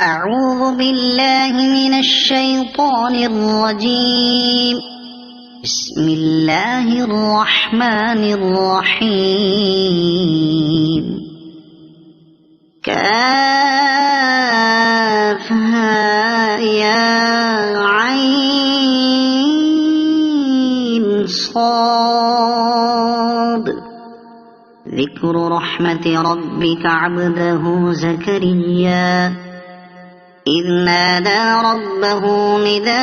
أعوذ بالله من الشيطان الرجيم. بسم الله الرحمن الرحيم. كافها يا عين صاد. ذكر رحمة ربك عبده زكريا إذ نادى ربه نداء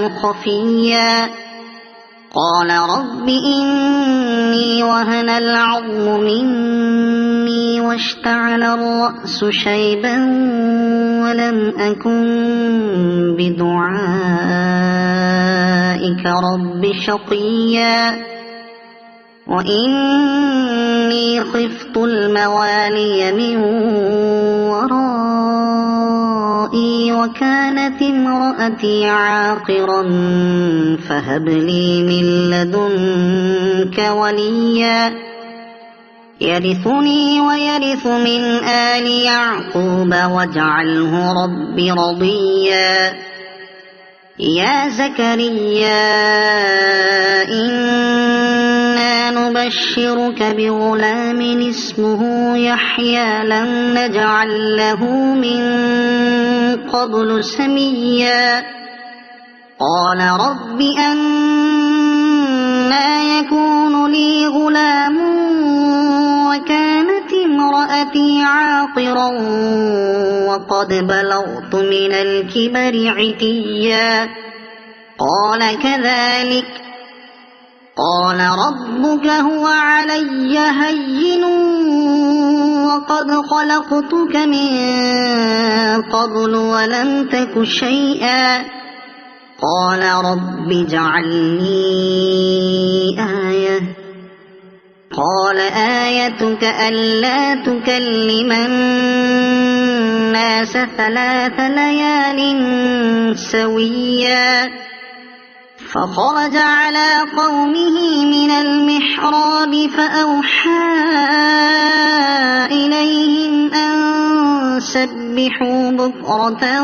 خفيا قال رب إني وهن العظم مني واشتعل الرأس شيبا ولم أكن بدعائك رب شقيا وإني خفت الموالي من ورائي وكانت امرأتي عاقرا فهب لي من لدنك وليا يرثني ويرث من آل يعقوب واجعله رب رضيا يا زكريا إنا نبشرك بغلام اسمه يحيى لم نجعل له من قبل سميا قال رب أنى يكون لي غلام وكانت امرأتي عاقرا وقد بلغت من الكبر عتيا قال كذلك قال ربك هو علي هين وقد خلقتك من قبل ولم تك شيئا قال رب اجعل لي آية قال آيتك ألا تكلم الناس 3 ليال سويا فخرج على قومه من المحراب فأوحى إليهم أن سبحوا بكرة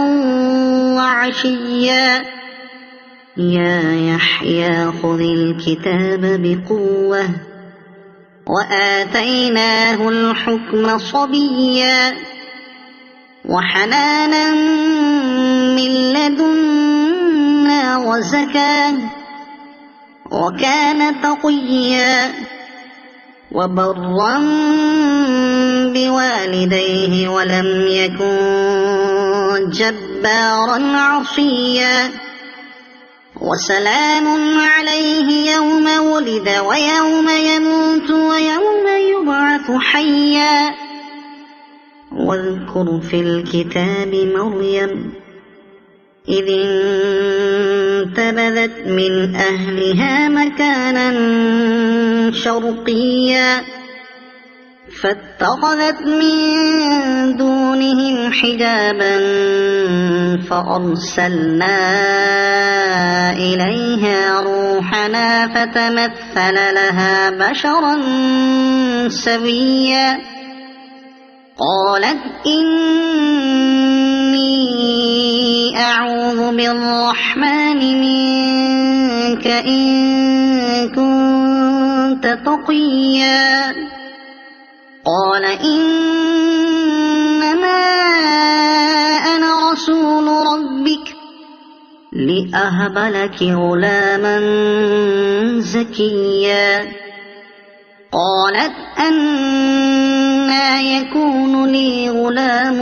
وعشيا يا يحيى خذ الكتاب بقوة وآتيناه الحكم صبيا وحنانا من لدنا وزكاة وكان تقيا وبرا بوالديه ولم يكن جبارا عصيا وسلام عليه يوم ولد ويوم يموت ويوم يبعث حيا واذكر في الكتاب مريم إذ انتبذت من أهلها مكانا شرقيا فاتخذت من دونهم حجابا فأرسلنا إليها روحنا فتمثل لها بشرا سويا قالت إني أعوذ بالرحمن منك إن كنت تقيا قال إنما أنا رسول ربك لأهب لك غلاما زكيا قالت أنى يكون لي غلام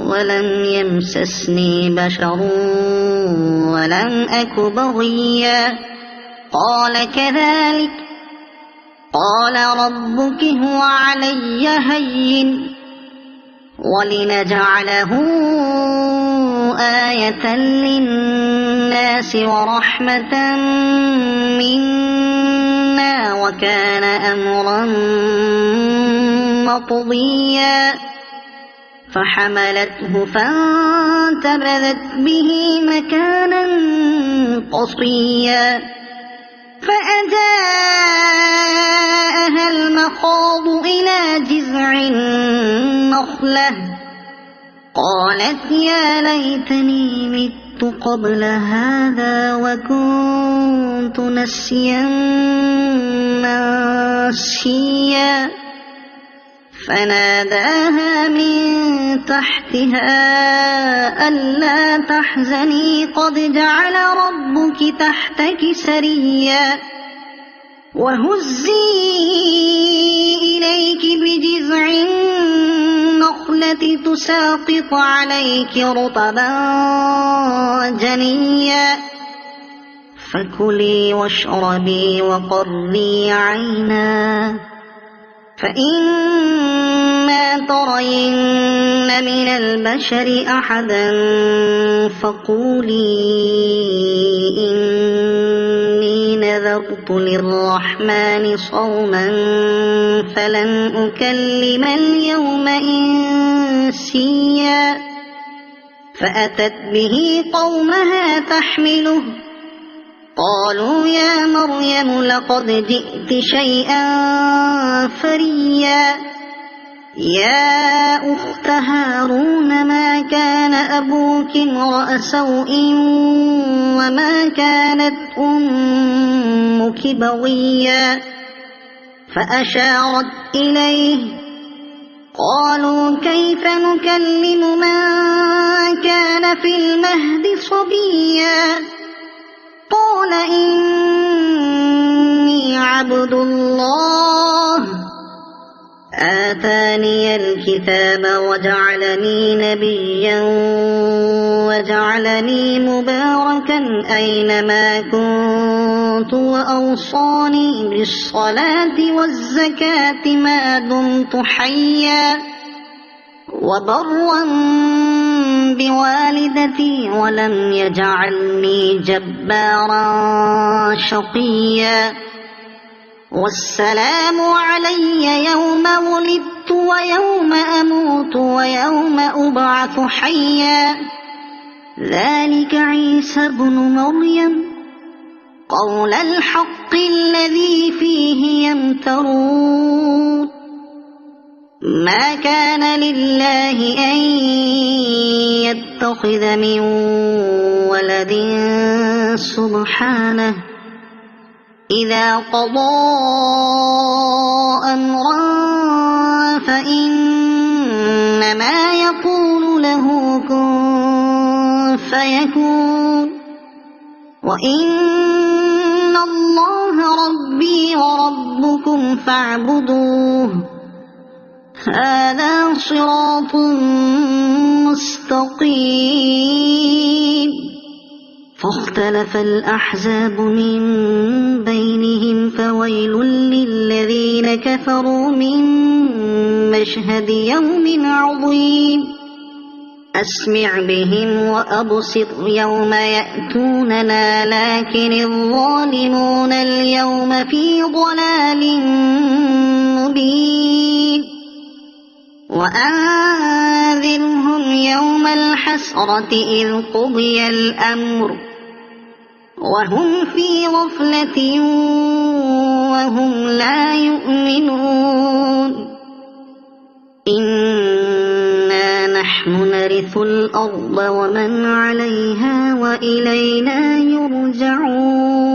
ولم يمسسني بشر ولم أك بغيا قال كذلك قال ربك هو علي هين ولنجعله آية للناس ورحمة منا وكان أمرا مقضيا فحملته فانتبذت به مكانا قصيا فأجاءها المخاض إلى جذع النخلة قالت يا ليتني مت قبل هذا وكنت نسيا منسيا فناداها من تحتها ألا تحزني قد جعل ربك تحتك سريا وهزي إليك بجذع النخلة تساقط عليك رطبا جنيا فكلي واشربي وقري عينا فإما ترين من البشر أحدا فقولي إني نذرت للرحمن صوما فلن أكلم اليوم إنسيا فأتت به قومها تحمله قالوا يا مريم لقد جئت شيئا فريا يا أخت هارون ما كان أبوك امرأ سوء وما كانت أمك بغيا فأشارت إليه قالوا كيف نكلم من كان في المهد صبيا قال إني عبد الله آتاني الكتاب وجعلني نبيا وجعلني مباركا أينما كنت وأوصاني بالصلاة والزكاة ما دمت حيا وبرا بوالدتي ولم يجعلني جبارا شقيا والسلام علي يوم ولدت ويوم أموت ويوم أبعث حيا ذلك عيسى بن مريم قول الحق الذي فيه يمترون ما كان لله أن يتخذ من ولد سبحانه إذا قضى أمرا فإنما يقول له كن فيكون وإن الله ربي وربكم فاعبدوه هذا صراط مستقيم فاختلف الأحزاب من بينهم فويل للذين كفروا من مشهد يوم عظيم أسمع بهم وأبصر يوم يأتوننا لكن الظالمون اليوم في ضلال مبين وأنذرهم يوم الحسرة إذ قضي الأمر وهم في غفلة وهم لا يؤمنون إنا نحن نرث الأرض ومن عليها وإلينا يرجعون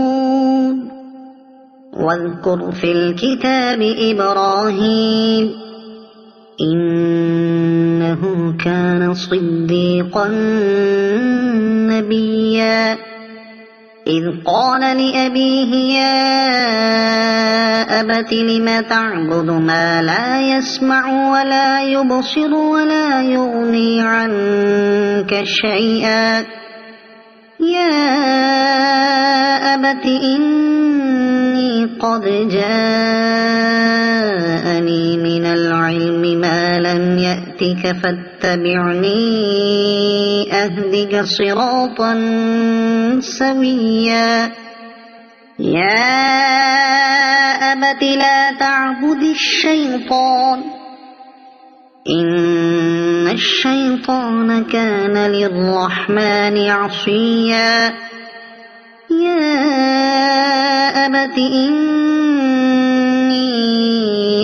واذكر في الكتاب إبراهيم إنه كان صديقا نبيا إذ قال لأبيه يا أبت لم تعبد ما لا يسمع ولا يبصر ولا يغني عنك شيئا يا أبت إني قد جاءني من العلم ما لم يأتك فاتبعني أهدك صراطا سويا يا أبت لا تعبد الشيطان إن الشيطان كان للرحمن عصيا يا أبت إني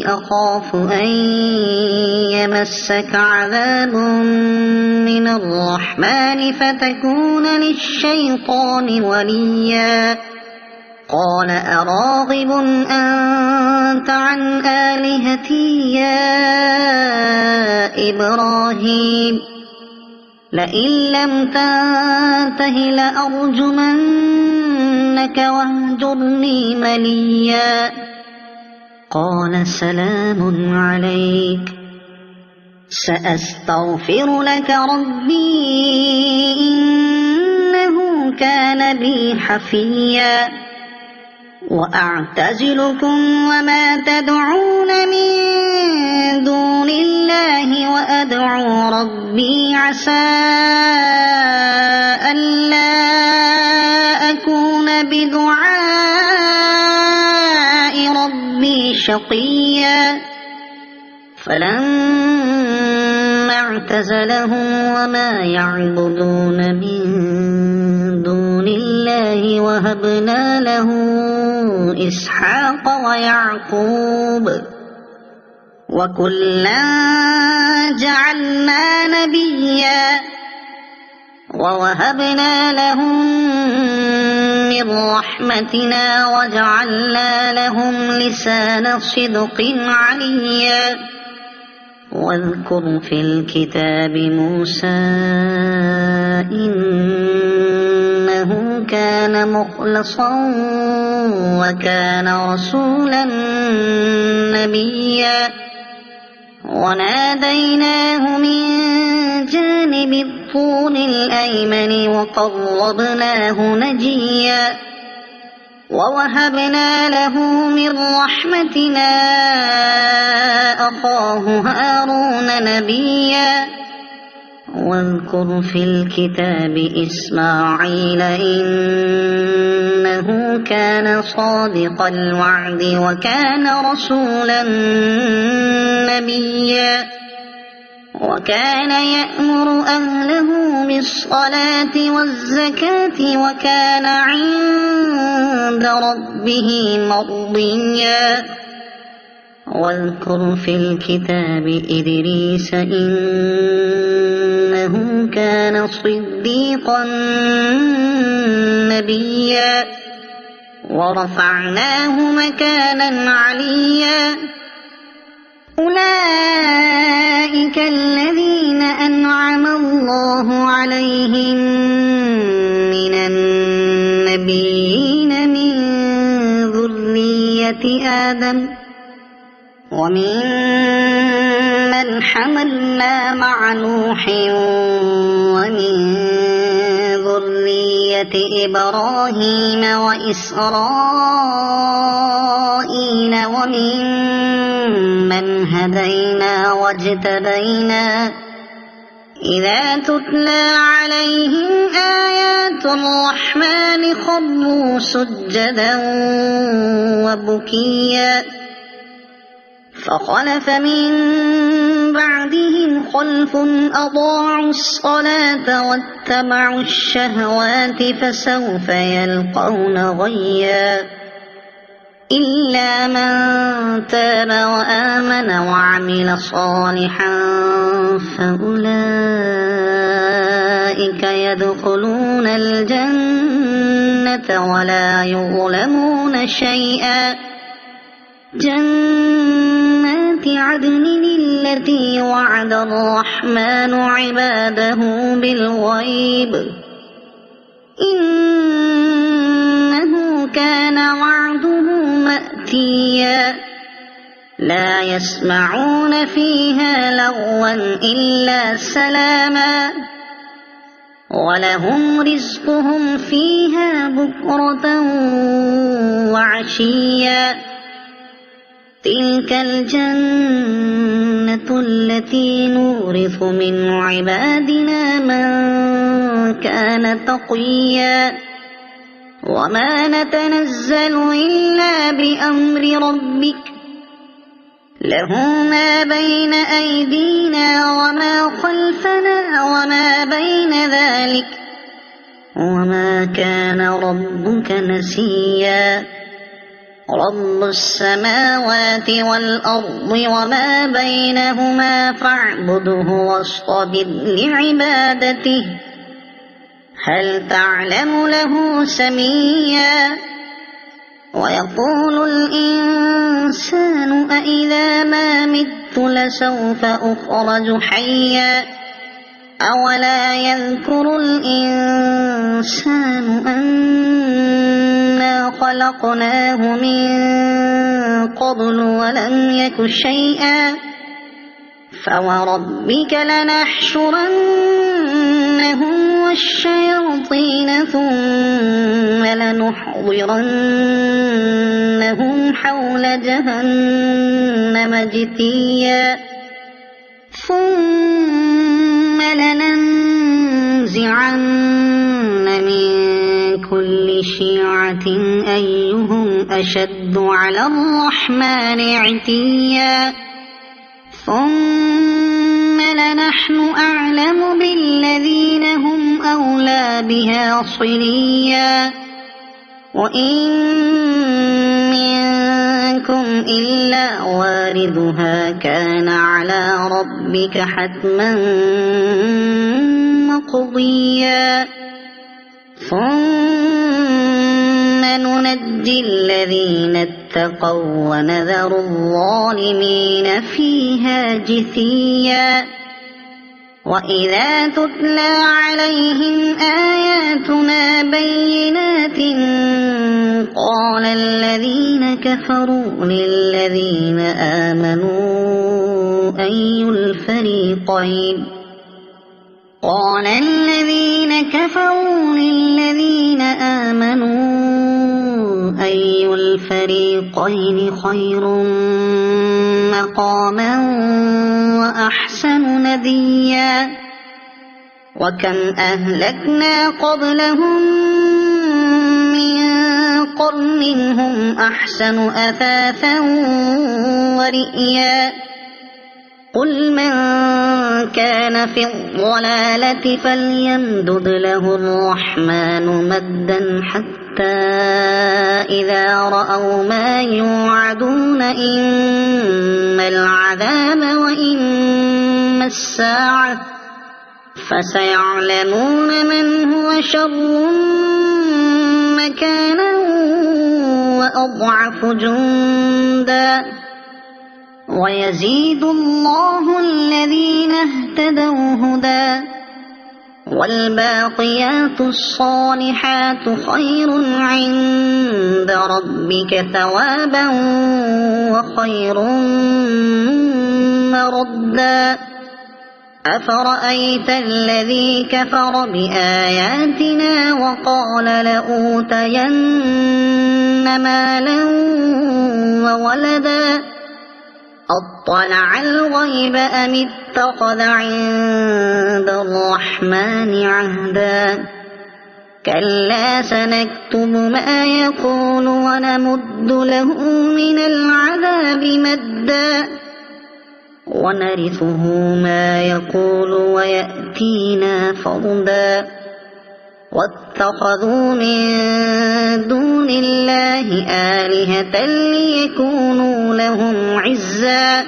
أخاف أن يمسك عذاب من الرحمن فتكون للشيطان وليا قال أراغب أنت عن آلهتي يا إبراهيم لئن لم تنته لأرجمنك واهجرني مليا قال سلام عليك سأستغفر لك ربي إنه كان بي حفيا وأعتزلكم وما تدعون من دون الله وأدعو ربي عسى ألا أكون بدعاء ربي شقيا فلما اعتزلهم وما يعبدون من دون الله وهبنا له إسحاق ويعقوب وكلا جعلنا نبيا ووهبنا لهم من رحمتنا وجعلنا لهم لسان صدق عليا واذكر في الكتاب موسى إنه كان مخلصا وكان رسولا نبيا وناديناه من جانب الطور الأيمن وقربناه نجيا ووهبنا له من رحمتنا أخاه هارون نبيا واذكر في الكتاب إسماعيل إنه كان صادق الوعد وكان رسولا نبيا وكان يأمر أهله بالصلاة والزكاة وكان عند ربه مرضيا واذكر في الكتاب إدريس إنه كان صديقا نبيا ورفعناه مكانا عليا أولئك الذين أنعم الله عليهم من النبيين من ذرية آدم ومن حملنا مع نوح ومن ذرية إبراهيم وإسرائيل وممن هدينا واجتبينا إذا تتلى عليهم آيات الرحمن خروا سجدا وبكيا فخلف من بعدهم خلف أضاعوا الصلاة واتبعوا الشهوات فسوف يلقون غيا إلا من تاب وآمن وعمل صالحا فأولئك يدخلون الجنة ولا يظلمون شيئا جنات عدن التي وعد الرحمن عباده بالغيب إنه كان وعده مأتيا لا يسمعون فيها لغوا إلا سلاما ولهم رزقهم فيها بكرة وعشيا تلك الجنة التي نورث من عبادنا من كان تقيا وما نتنزل إلا بأمر ربك له ما بين أيدينا وما خلفنا وما بين ذلك وما كان ربك نسيا رب السماوات والأرض وما بينهما فاعبده واصطبر لعبادته هل تعلم له سميا ويقول الإنسان أإذا ما مت لسوف أخرج حيا أولا يذكر الإنسان أنا خلقناه من قبل ولم يك شيئا فوربك لنحشرنهم والشياطين ثم لنحضرنهم حول جهنم جثيا ثم لننزعن من كل شيعة أيهم أشد على الرحمن عتيا ثم لنحن أعلم بالذين هم أولى بها صليا وإن منكم إلا واردها كان على ربك حتما مقضيا ثم ننجي الذين اتقوا ونذر الظالمين فيها جثيا وإذا تتلى عليهم آياتنا بينات قال الذين كفروا للذين آمنوا أي الفريقين خير مقاما وأحسن نديا وكم أهلكنا قبلهم من قرن هم أحسن أثاثا ورئيا قل من كان في الضلالة فليمدد له الرحمن مدا حتى إذا رأوا ما يوعدون إما العذاب وإما الساعة فسيعلمون من هو شر مكانا وأضعف جندا ويزيد الله الذين اهتدوا هدى والباقيات الصالحات خير عند ربك ثوابا وخير مردا أفرأيت الذي كفر بآياتنا وقال لأوتين مالا وولدا أطلع الغيب أم اتخذ عند الرحمن عهدا كلا سنكتب ما يقول ونمد له من العذاب مدا ونرثه ما يقول ويأتينا فردا واتخذوا من دون الله آلهة ليكونوا لهم عزا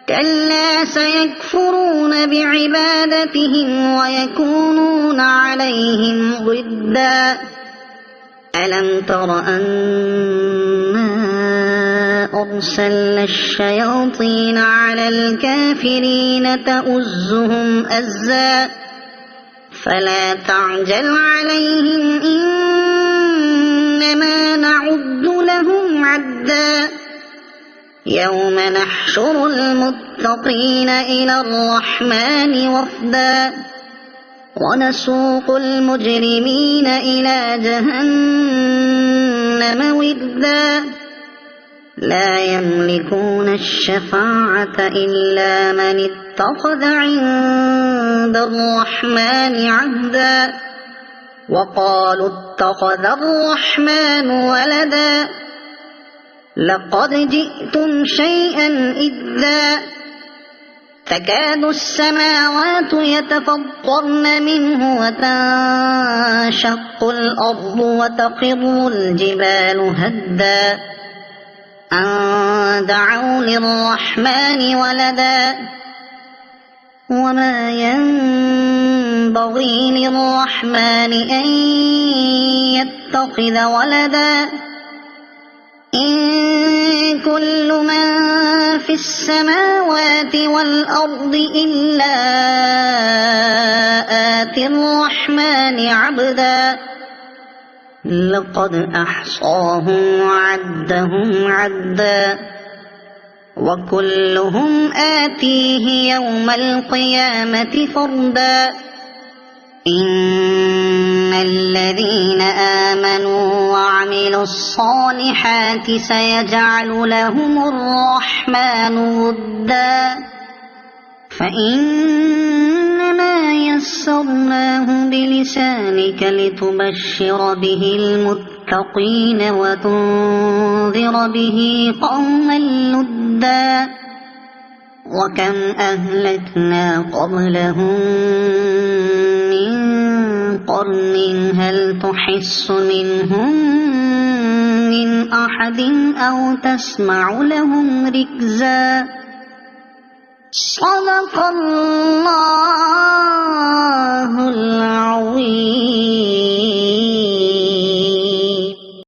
كلا سيكفرون بعبادتهم ويكونون عليهم ضدا ألم تر أنا أرسلنا الشياطين على الكافرين تؤزهم أزا فلا تعجل عليهم إنما نعد لهم عدا يوم نحشر المتقين إلى الرحمن وفدا ونسوق المجرمين إلى جهنم وردا لا يملكون الشفاعة إلا من اتخذ عند الرحمن عهدا وقالوا اتخذ الرحمن ولدا لقد جئتم شيئا إدا تكاد السماوات يتفطرن منه وتنشق الأرض وتخر الجبال هدا أن دعوا للرحمن ولدا وما ينبغي للرحمن أن يتخذ ولدا إن كل من في السماوات والأرض إلا آتي الرحمن عبدا لقد أحصاهم وعدهم عدا وكلهم آتيه يوم القيامة فردا إن الذين آمنوا وعملوا الصالحات سيجعل لهم الرحمن ودا فإنما يسرناه بلسانك لتبشر به المتقين وتنذر به قوما لدا وكم أهلكنا قبلهم من قرن هل تحس منهم من أحد أو تسمع لهم ركزا صدق الله